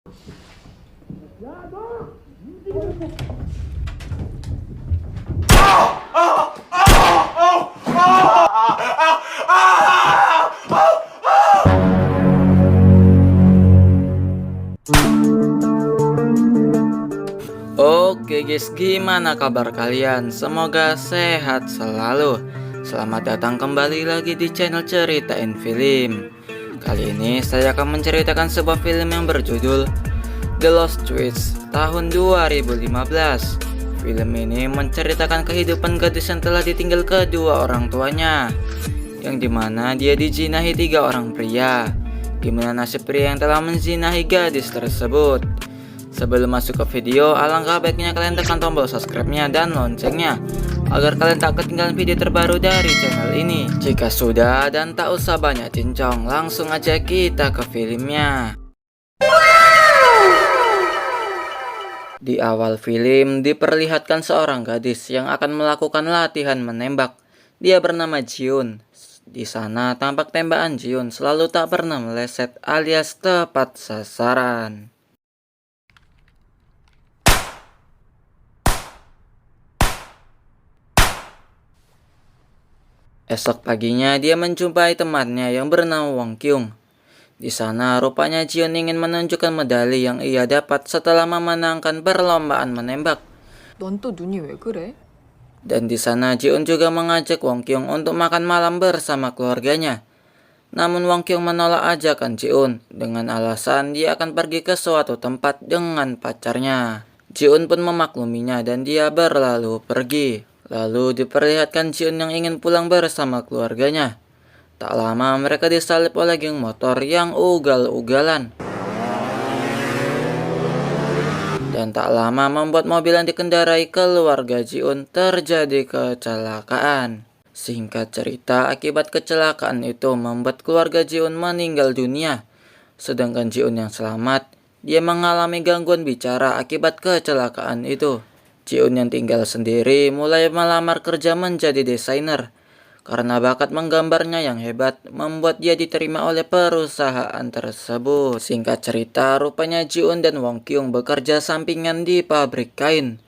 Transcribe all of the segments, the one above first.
Oke guys, gimana kabar kalian? Semoga sehat selalu. Selamat datang kembali lagi di channel Ceritain Film. Kali ini saya akan menceritakan sebuah film yang berjudul The Lost Twins tahun 2015. Film ini menceritakan kehidupan gadis yang telah ditinggal kedua orang tuanya, yang dimana dia dijinahi 3 orang pria. Gimana nasib pria yang telah menjinahi gadis tersebut? Sebelum masuk ke video, alangkah baiknya kalian tekan tombol subscribe-nya dan loncengnya agar kalian tak ketinggalan video terbaru dari channel ini. Jika sudah dan tak usah banyak cincong, langsung aja kita ke filmnya. Di awal film diperlihatkan seorang gadis yang akan melakukan latihan menembak. Dia bernama Jiun. Di sana tampak tembakan Jiun selalu tak pernah meleset alias tepat sasaran. Esok paginya dia menjumpai temannya yang bernama Wong Kyung. Di sana rupanya Jiun ingin menunjukkan medali yang ia dapat setelah memenangkan perlombaan menembak. 넌 또 눈이 왜 그래? Dan di sana Jiun juga mengajak Wong Kyung untuk makan malam bersama keluarganya. Namun Wong Kyung menolak ajakan Jiun dengan alasan dia akan pergi ke suatu tempat dengan pacarnya. Jiun pun memakluminya dan dia berlalu pergi. Lalu diperlihatkan Jiun yang ingin pulang bersama keluarganya. Tak lama mereka disalip oleh geng motor yang ugal-ugalan. Dan tak lama membuat mobil yang dikendarai keluarga Jiun terjadi kecelakaan. Singkat cerita, akibat kecelakaan itu membuat keluarga Jiun meninggal dunia. Sedangkan Jiun yang selamat, dia mengalami gangguan bicara akibat kecelakaan itu. Jiun yang tinggal sendiri mulai melamar kerja menjadi desainer. Karena bakat menggambarnya yang hebat, membuat dia diterima oleh perusahaan tersebut. Singkat cerita, rupanya Jiun dan Wong Kyung bekerja sampingan di pabrik kain.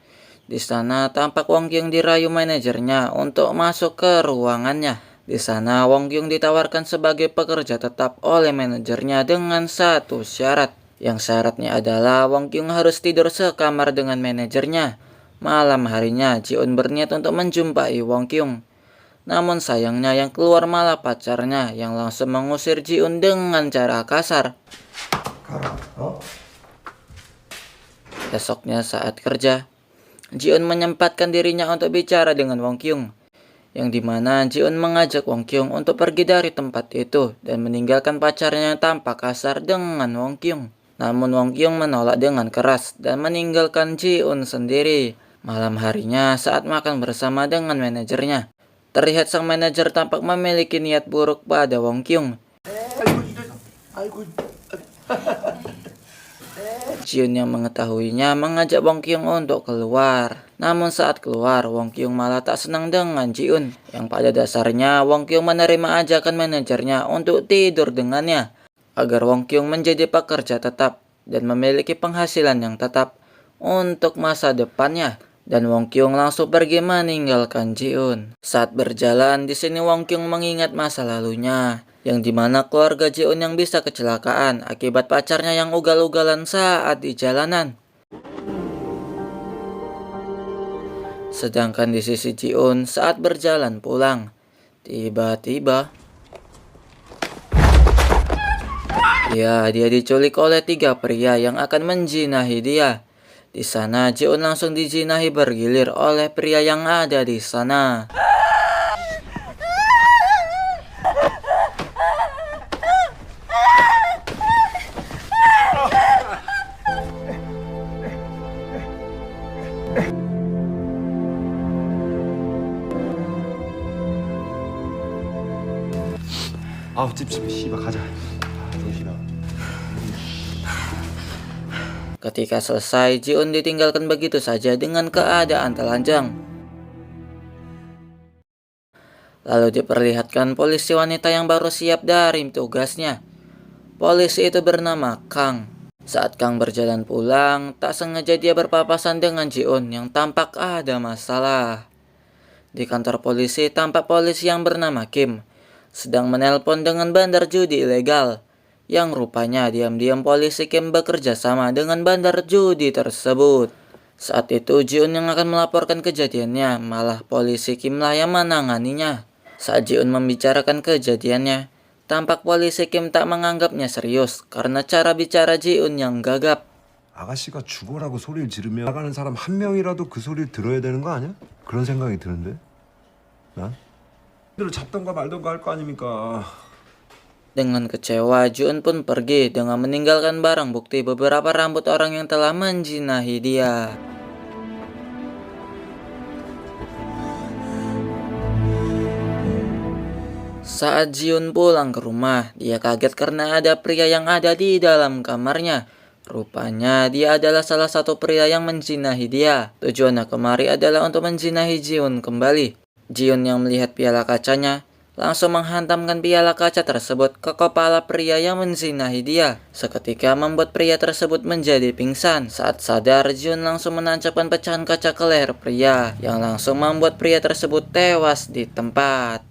Di sana tampak Wong Kyung dirayu manajernya untuk masuk ke ruangannya. Di sana Wong Kyung ditawarkan sebagai pekerja tetap oleh manajernya dengan satu syarat. Yang syaratnya adalah Wong Kyung harus tidur sekamar dengan manajernya. Malam harinya Jiun berniat untuk menjumpai Wong Kyung. Namun sayangnya yang keluar malah pacarnya yang langsung mengusir Jiun dengan cara kasar. Esoknya saat kerja, Jiun menyempatkan dirinya untuk bicara dengan Wong Kyung, yang dimana Jiun mengajak Wong Kyung untuk pergi dari tempat itu dan meninggalkan pacarnya yang tampak kasar dengan Wong Kyung. Namun Wong Kyung menolak dengan keras dan meninggalkan Jiun sendiri. Malam harinya saat makan bersama dengan manajernya, terlihat sang manajer tampak memiliki niat buruk pada Wong Kyung. Jiun yang mengetahuinya mengajak Wong Kyung untuk keluar. Namun saat keluar, Wong Kyung malah tak senang dengan Jiun. Yang pada dasarnya Wong Kyung menerima ajakan manajernya untuk tidur dengannya, agar Wong Kyung menjadi pekerja tetap dan memiliki penghasilan yang tetap untuk masa depannya. Dan Wong Kyung langsung pergi meninggalkan Jiun. Saat berjalan, di sini Wong Kyung mengingat masa lalunya, yang dimana keluarga Jiun yang bisa kecelakaan akibat pacarnya yang ugal-ugalan saat di jalanan. Sedangkan di sisi Jiun saat berjalan pulang, tiba-tiba dia diculik oleh 3 pria yang akan menjinahi dia. Di sana Jiun langsung dijinahi bergilir oleh pria yang ada di sana. 아우 찝찝해 씨발 가자. 정신아. Ketika selesai, Jiun ditinggalkan begitu saja dengan keadaan telanjang. Lalu diperlihatkan polisi wanita yang baru siap dari tugasnya. Polisi itu bernama Kang. Saat Kang berjalan pulang, tak sengaja dia berpapasan dengan Ji-un yang tampak ada masalah. Di kantor polisi tampak polisi yang bernama Kim sedang menelpon dengan bandar judi ilegal, yang rupanya diam-diam polisi Kim bekerja sama dengan bandar judi tersebut. Saat itu Ji-un yang akan melaporkan kejadiannya, malah polisi Kim lah yang menanganinya. Saat Ji-un membicarakan kejadiannya, tampak polisi Kim tak menganggapnya serius karena cara bicara Ji-un yang gagap. 아가씨가 죽어라고 소리를 지르면 나가는 사람 한 명이라도 그 소리를 들어야 되는 거 아니야? 그런 생각이 드는데. 난 들을 잡던가 말던가 할 거 아닙니까? Dengan kecewa, Ji-un pun pergi dengan meninggalkan barang bukti beberapa rambut orang yang telah menjinahi dia. Saat Ji-un pulang ke rumah, dia kaget karena ada pria yang ada di dalam kamarnya. Rupanya dia adalah salah satu pria yang menjinahi dia. Tujuannya kemari adalah untuk menjinahi Ji-un kembali. Ji-un yang melihat piala kacanya langsung menghantamkan piala kaca tersebut ke kepala pria yang menjinahi dia. Seketika membuat pria tersebut menjadi pingsan. Saat sadar, Ji-un langsung menancapkan pecahan kaca ke leher pria, yang langsung membuat pria tersebut tewas di tempat.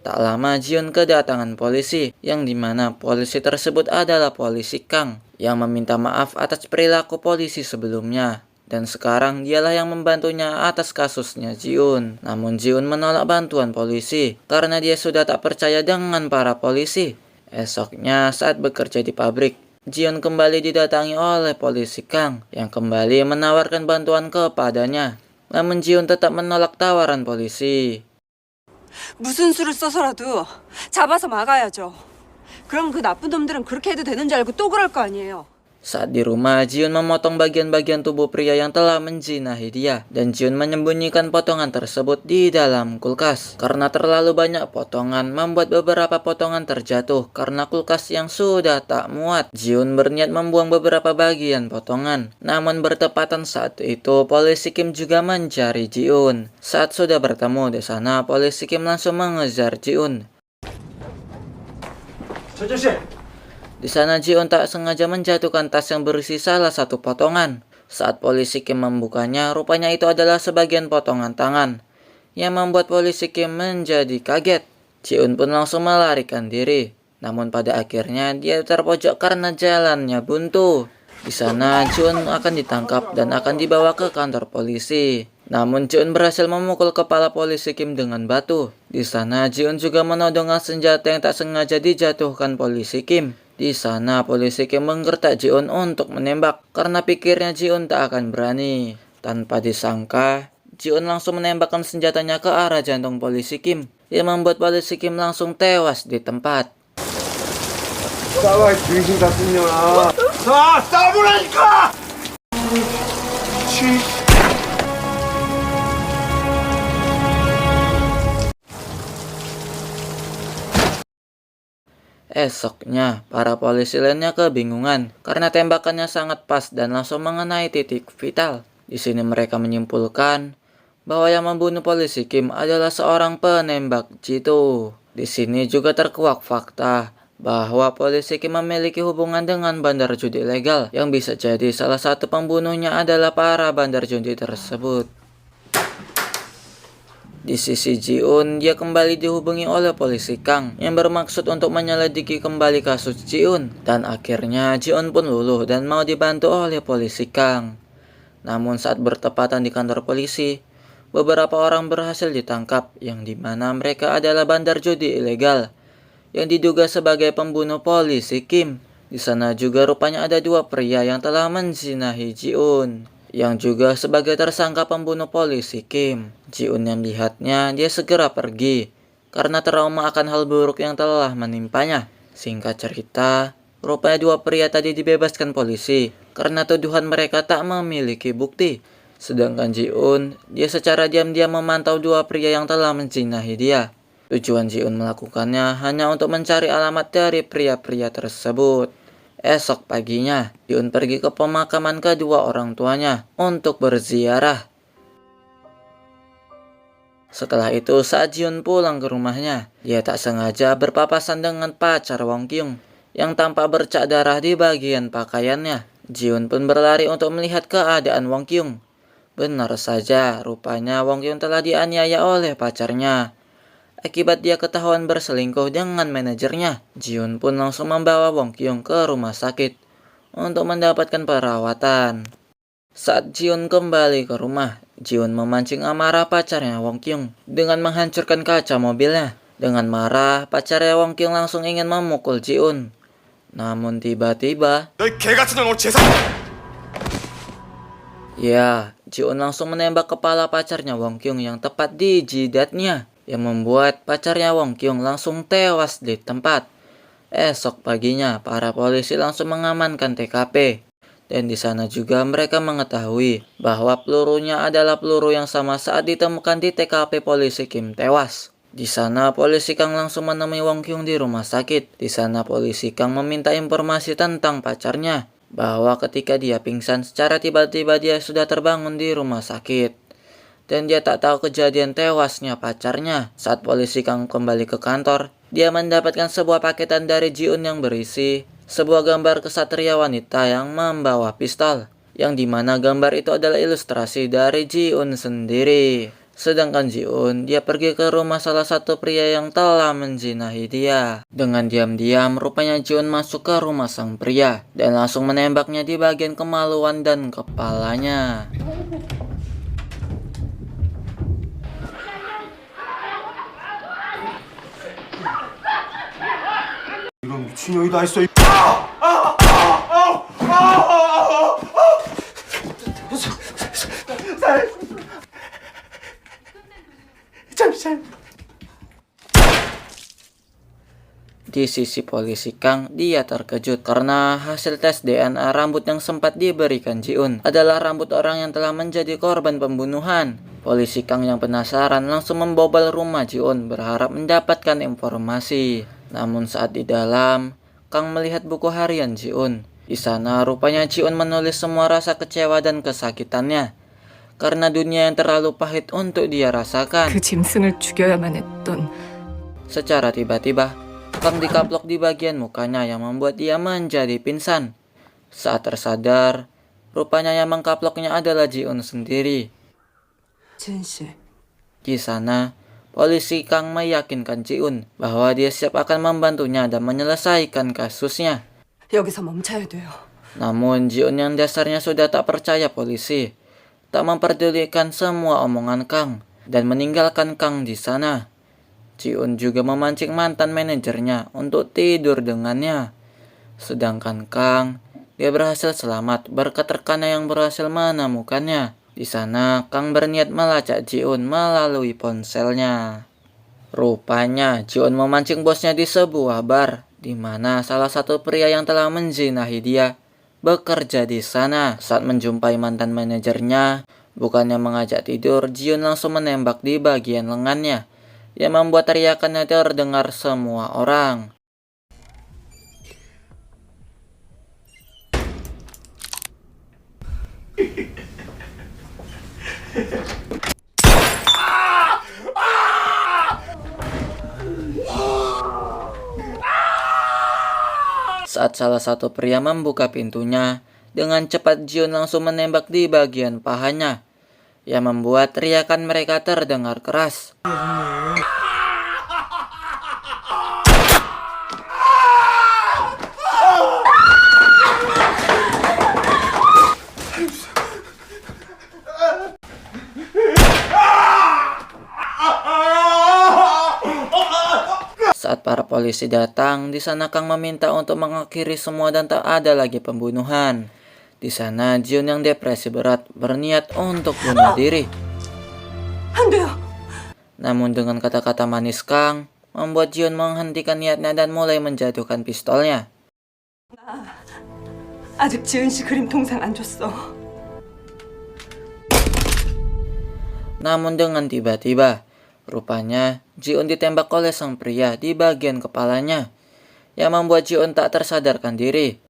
Tak lama Ji-un kedatangan polisi, yang dimana polisi tersebut adalah polisi Kang, yang meminta maaf atas perilaku polisi sebelumnya. Dan sekarang dialah yang membantunya atas kasusnya Ji-un. Namun Ji-un menolak bantuan polisi, karena dia sudah tak percaya dengan para polisi. Esoknya saat bekerja di pabrik, Ji-un kembali didatangi oleh polisi Kang, yang kembali menawarkan bantuan kepadanya. Namun Ji-un tetap menolak tawaran polisi. 무슨 수를 써서라도 잡아서 막아야죠. 그럼 그 나쁜 놈들은 그렇게 해도 되는 줄 알고 또 그럴 거 아니에요. Saat di rumah, Ji-un memotong bagian-bagian tubuh pria yang telah menjinahi dia, dan Ji-un menyembunyikan potongan tersebut di dalam kulkas. Karena terlalu banyak potongan, membuat beberapa potongan terjatuh karena kulkas yang sudah tak muat. Ji-un berniat membuang beberapa bagian potongan, namun bertepatan saat itu polisi Kim juga mencari Ji-un. Saat sudah bertemu di sana, polisi Kim langsung mengejar Ji-un. Di sana Ji-un tak sengaja menjatuhkan tas yang berisi salah satu potongan. Saat polisi Kim membukanya, rupanya itu adalah sebagian potongan tangan, yang membuat polisi Kim menjadi kaget. Ji-un pun langsung melarikan diri. Namun pada akhirnya dia terpojok karena jalannya buntu. Di sana Ji-un akan ditangkap dan akan dibawa ke kantor polisi. Namun Ji-un berhasil memukul kepala polisi Kim dengan batu. Di sana Ji-un juga menodongkan senjata yang tak sengaja dijatuhkan polisi Kim. Di sana polisi Kim menggertak Ji-un untuk menembak karena pikirnya Ji-un tak akan berani. Tanpa disangka, Ji-un langsung menembakkan senjatanya ke arah jantung polisi Kim, yang membuat polisi Kim langsung tewas di tempat. 싸워, 귀신 같은 년아. 자, 싸우라니까! Esoknya, para polisi lainnya kebingungan karena tembakannya sangat pas dan langsung mengenai titik vital. Di sini mereka menyimpulkan bahwa yang membunuh polisi Kim adalah seorang penembak jitu. Di sini juga terkuak fakta bahwa polisi Kim memiliki hubungan dengan bandar judi ilegal, yang bisa jadi salah satu pembunuhnya adalah para bandar judi tersebut. Di sisi Ji-un, dia kembali dihubungi oleh polisi Kang yang bermaksud untuk menyelidiki kembali kasus Ji-un. Dan akhirnya Ji-un pun luluh dan mau dibantu oleh polisi Kang. Namun saat bertepatan di kantor polisi, beberapa orang berhasil ditangkap, yang dimana mereka adalah bandar judi ilegal yang diduga sebagai pembunuh polisi Kim. Di sana juga rupanya ada dua pria yang telah menzinahi Ji-un, yang juga sebagai tersangka pembunuh polisi Kim. Ji-un yang melihatnya, dia segera pergi karena trauma akan hal buruk yang telah menimpanya. Singkat cerita, rupanya dua pria tadi dibebaskan polisi karena tuduhan mereka tak memiliki bukti. Sedangkan Ji-un, dia secara diam-diam memantau dua pria yang telah menjinahi dia. Tujuan Ji-un melakukannya hanya untuk mencari alamat dari pria-pria tersebut. Esok paginya, Ji-un pergi ke pemakaman kedua orang tuanya untuk berziarah. Setelah itu saat Jiun pulang ke rumahnya, dia tak sengaja berpapasan dengan pacar Wong Kyung yang tampak bercak darah di bagian pakaiannya. Jiun pun berlari untuk melihat keadaan Wong Kyung. Benar saja, rupanya Wong Kyung telah dianiaya oleh pacarnya. Akibat dia ketahuan berselingkuh dengan manajernya, Jiun pun langsung membawa Wong Kyung ke rumah sakit untuk mendapatkan perawatan. Saat Jiun kembali ke rumah, Jiun memancing amarah pacarnya Wong Kyung dengan menghancurkan kaca mobilnya. Dengan marah, pacarnya Wong Kyung langsung ingin memukul Jiun. Namun tiba-tiba, ya, Jiun langsung menembak kepala pacarnya Wong Kyung yang tepat di jidatnya, yang membuat pacarnya Wong Kyung langsung tewas di tempat. Esok paginya, para polisi langsung mengamankan TKP. Dan di sana juga mereka mengetahui bahwa pelurunya adalah peluru yang sama saat ditemukan di TKP polisi Kim tewas. Di sana polisi Kang langsung menemui Wong Kyung di rumah sakit. Di sana polisi Kang meminta informasi tentang pacarnya, bahwa ketika dia pingsan secara tiba-tiba dia sudah terbangun di rumah sakit. Dan dia tak tahu kejadian tewasnya pacarnya. Saat polisi Kang kembali ke kantor, dia mendapatkan sebuah paketan dari Jiun yang berisi sebuah gambar kesatria wanita yang membawa pistol, yang dimana gambar itu adalah ilustrasi dari Jiun sendiri. Sedangkan Jiun, dia pergi ke rumah salah satu pria yang telah menzinahi dia. Dengan diam-diam, rupanya Jiun masuk ke rumah sang pria dan langsung menembaknya di bagian kemaluan dan kepalanya. 이런 미친년이 다 있어. Di sisi polisi Kang, dia terkejut karena hasil tes DNA rambut yang sempat diberikan Jiun adalah rambut orang yang telah menjadi korban pembunuhan. Polisi Kang yang penasaran langsung membobol rumah Jiun berharap mendapatkan informasi. Namun saat di dalam, Kang melihat buku harian Jiun. Di sana rupanya Jiun menulis semua rasa kecewa dan kesakitannya karena dunia yang terlalu pahit untuk dia rasakan. 그 짐승을 죽여야만 했던. Secara tiba-tiba, Kang dikaplok di bagian mukanya yang membuat dia menjadi pingsan. Saat tersadar, rupanya yang mengkaploknya adalah Jiun sendiri. 지은 씨, Di sana, polisi Kang meyakinkan Jiun bahwa dia siap akan membantunya dan menyelesaikan kasusnya. 여기서 멈춰야 돼요. Namun Jiun yang dasarnya sudah tak percaya polisi, tak memperdulikan semua omongan Kang dan meninggalkan Kang di sana. Jiun juga memancing mantan manajernya untuk tidur dengannya. Sedangkan Kang, dia berhasil selamat berkat rekannya yang berhasil menemukannya. Di sana, Kang berniat melacak Jiun melalui ponselnya. Rupanya, Jiun memancing bosnya di sebuah bar, di mana salah satu pria yang telah menzinahi dia bekerja di sana. Saat menjumpai mantan manajernya, bukannya mengajak tidur, Jiun langsung menembak di bagian lengannya, yang membuat teriakannya terdengar semua orang. Saat salah satu pria membuka pintunya, dengan cepat Jiun langsung menembak di bagian pahanya, yang membuat teriakan mereka terdengar keras. Saat para polisi datang, di sana Kang meminta untuk mengakhiri semua dan tak ada lagi pembunuhan. Di sana Jiun yang depresi berat berniat untuk bunuh diri. 안 돼요. Namun dengan kata-kata manis Kang, membuat Jiun menghentikan niatnya dan mulai menjatuhkan pistolnya. 아직 지은 씨 그림 동상 안 줬어. Namun dengan tiba-tiba, rupanya Jiun ditembak oleh sang pria di bagian kepalanya, yang membuat Jiun tak tersadarkan diri.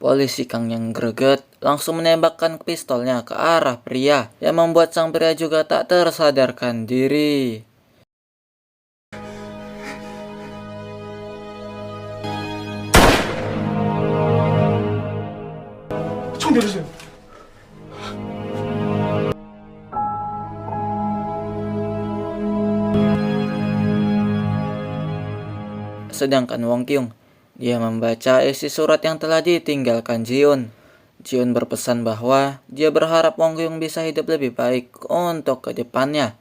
Polisi Kang yang greget langsung menembakkan pistolnya ke arah pria yang membuat sang pria juga tak tersadarkan diri. 총 내리세요. Sedangkan Wong Kyung, dia membaca isi surat yang telah ditinggalkan Jiun. Jiun berpesan bahwa dia berharap Wong Kyung bisa hidup lebih baik untuk kedepannya.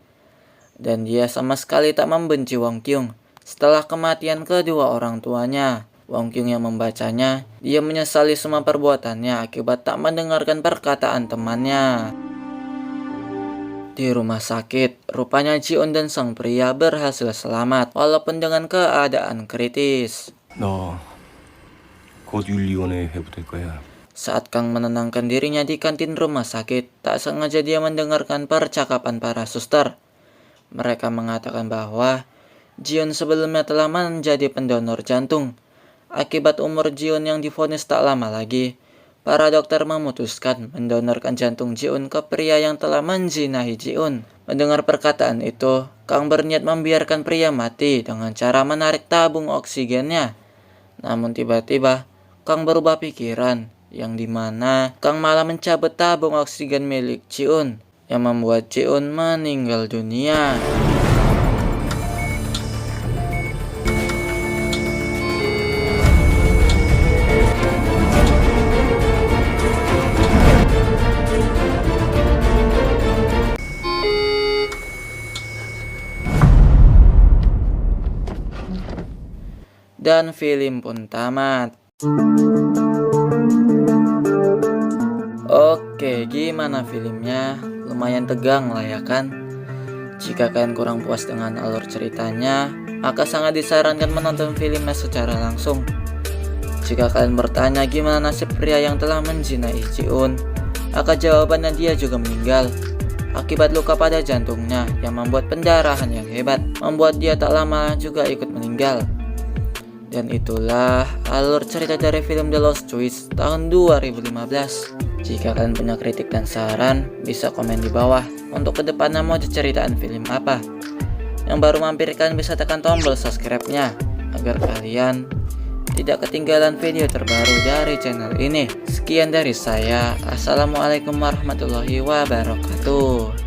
Dan dia sama sekali tak membenci Wong Kyung setelah kematian kedua orang tuanya. Wong Kyung yang membacanya, dia menyesali semua perbuatannya akibat tak mendengarkan perkataan temannya. Di rumah sakit, rupanya Jiun dan sang pria berhasil selamat walaupun dengan keadaan kritis. 너 곧 윤리원에 회부될 거야. Saat Kang menenangkan dirinya di kantin rumah sakit, tak sengaja dia mendengarkan percakapan para suster. Mereka mengatakan bahwa Jiun sebelumnya telah menjadi pendonor jantung. Akibat umur Jiun yang divonis tak lama lagi, para dokter memutuskan mendonorkan jantung Jiun ke pria yang telah menzinahi Jiun. Mendengar perkataan itu, Kang berniat membiarkan pria mati dengan cara menarik tabung oksigennya. Namun tiba-tiba, Kang berubah pikiran, yang dimana Kang malah mencabut tabung oksigen milik Jiun, yang membuat Jiun meninggal dunia. Dan film pun tamat. Oke, gimana filmnya? Lumayan tegang lah ya kan? Jika kalian kurang puas dengan alur ceritanya, maka sangat disarankan menonton filmnya secara langsung. Jika kalian bertanya gimana nasib pria yang telah menzinai Jiun, maka jawabannya dia juga meninggal akibat luka pada jantungnya yang membuat pendarahan yang hebat, membuat dia tak lama juga ikut meninggal. Dan itulah alur cerita dari film The Lost Choice tahun 2015. Jika kalian punya kritik dan saran, bisa komen di bawah untuk kedepannya mau diceritaan film apa. Yang baru mampir, kalian bisa tekan tombol subscribe-nya agar kalian tidak ketinggalan video terbaru dari channel ini. Sekian dari saya. Assalamualaikum warahmatullahi wabarakatuh.